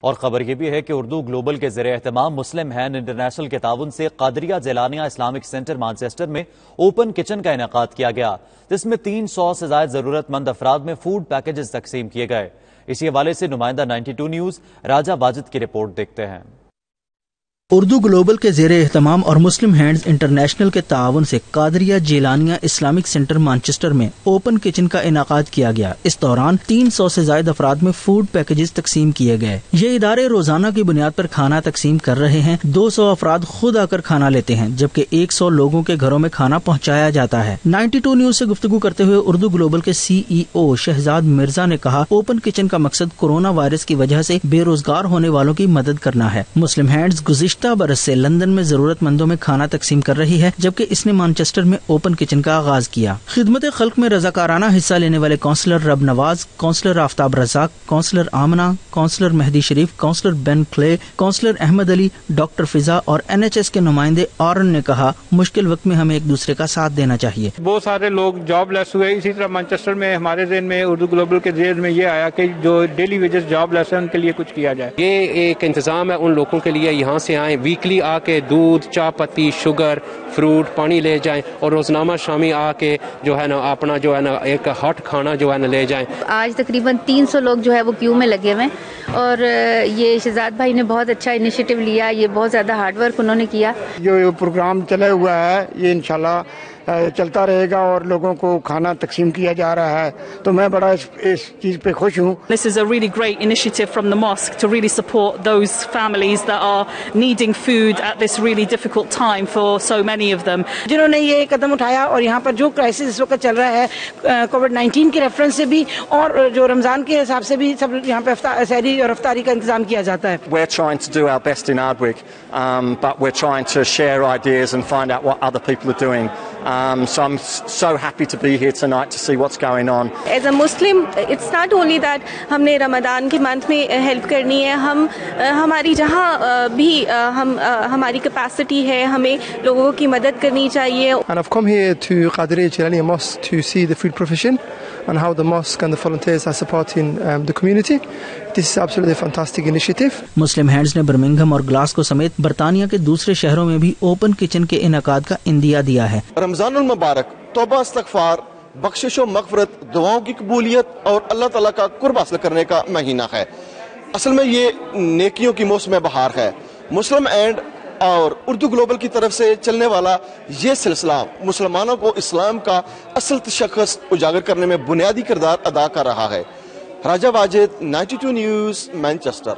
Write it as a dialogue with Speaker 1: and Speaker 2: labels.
Speaker 1: اور خبر یہ بھی ہے کہ اردو گلوبل کے زیر اہتمام مسلم ہینڈ انٹرنیشنل کے تعاون سے قادریہ جیلانیہ اسلامک سینٹر مانچسٹر میں اوپن کچن کا انعقاد کیا گیا، جس میں 300 سے زائد ضرورت مند افراد میں فوڈ پیکیجز تقسیم کیے گئے۔ اسی حوالے سے نمائندہ 92 نیوز راجہ واجد کی رپورٹ دیکھتے ہیں۔
Speaker 2: اردو گلوبل کے زیر اہتمام اور مسلم ہینڈز انٹرنیشنل کے تعاون سے قادریہ جیلانیہ اسلامک سینٹر مانچسٹر میں اوپن کچن کا انعقاد کیا گیا۔ اس دوران 300 سے زائد افراد میں فوڈ پیکیجز تقسیم کیے گئے۔ یہ ادارے روزانہ کی بنیاد پر کھانا تقسیم کر رہے ہیں۔ 200 افراد خود آ کر کھانا لیتے ہیں، جبکہ 100 لوگوں کے گھروں میں کھانا پہنچایا جاتا ہے۔ 92 نیوز سے گفتگو کرتے ہوئے اردو گلوبل کے CEO شہزاد مرزا نے کہا، اوپن کچن کا مقصد کورونا وائرس کی وجہ سے بے روزگار ہونے والوں کی مدد کرنا ہے۔ مسلم ہینڈز گزشتہ برس سے لندن میں ضرورت مندوں میں کھانا تقسیم کر رہی ہے، جبکہ اس نے مانچسٹر میں اوپن کچن کا آغاز کیا۔ خدمت خلق میں رضاکارانہ حصہ لینے والے کونسلر رب نواز، کونسلر آفتاب رزاق، کونسلر آمنہ، کونسلر مہدی شریف، کونسلر بین کلے، کونسلر احمد علی، ڈاکٹر فضا اور NHS کے نمائندے آرن نے کہا، مشکل وقت میں ہمیں ایک دوسرے کا ساتھ دینا چاہیے۔
Speaker 3: بہت سارے لوگ جاب لیس ہوئے، اسی طرح مانچسٹر میں ہمارے ذہن میں اردو گلوبل کے ذہن میں یہ آیا کہ جو ڈیلی ویجز جاب لیس ہیں ان کے لیے کچھ کیا جائے۔
Speaker 4: یہ ایک انتظام ہے ان لوگوں کے لیے، یہاں سے آئیں، ویکلی آ کے دودھ، چائے پتی، شوگر، فروٹ، پانی لے جائیں، اور روزنامہ شامی آ کے جو ہے نا اپنا جو ہے نا ایک ہاٹ کھانا جو ہے نا لے جائیں۔
Speaker 5: آج تقریباً 300 لوگ جو ہے وہ کیو میں لگے ہوئے ہیں، اور یہ شہزاد بھائی نے بہت اچھا انیشیٹو لیا، یہ بہت زیادہ ہارڈ ورک انہوں نے کیا۔
Speaker 6: جو پروگرام چلا ہوا ہے یہ انشاءاللہ چلتا رہے گا اور لوگوں کو کھانا تقسیم کیا جا رہا ہے، تو میں بڑا اس چیز پہ خوش ہوں۔
Speaker 7: This is a really great initiative from the mosque to really support those families that are needing food at this really difficult time for so many of them.
Speaker 8: جنہوں نے یہ قدم اٹھایا، اور یہاں پر جو کرائسس اس وقت چل رہا ہے کووڈ-19 کے ریفرنس سے بھی اور جو رمضان کے حساب سے بھی، سب یہاں پہ سحری اور افطاری کا انتظام کیا جاتا ہے۔
Speaker 9: We're trying to do our best in Ardwick, but we're trying to share ideas and find out what other people are doing. So I'm so happy to be here tonight to see what's going on.
Speaker 10: As a Muslim, it's not only that ہم نے رمضان کے month میں help کرنی ہے، ہم ہماری جہاں بھی ہماری کیپیسٹی ہے، ہمیں لوگوں کی مدد کرنی چاہیے۔
Speaker 11: And I've come here to Qadiriyya Jailaniya Mosque to see the food profession and how the mosque and the volunteers are supporting the community. This is absolutely a fantastic initiative.
Speaker 2: Muslim hands نے Birmingham اور Glasgow سمیت برطانیہ کے دوسرے شہروں میں بھی open kitchen کے انعقاد کا عندیہ دیا ہے۔
Speaker 12: رمضان المبارک توبہ، استغفار، بخشش و مغفرت، دعاؤں کی قبولیت اور اللہ تعالیٰ کا قرب حاصل کرنے کا مہینہ ہے۔ اصل میں یہ نیکیوں کی موسم بہار ہے۔ مسلم اینڈ اور اردو گلوبل کی طرف سے چلنے والا یہ سلسلہ مسلمانوں کو اسلام کا اصل تشخص اجاگر کرنے میں بنیادی کردار ادا کر رہا ہے۔ راجہ واجد، 92 نیوز، مانچسٹر۔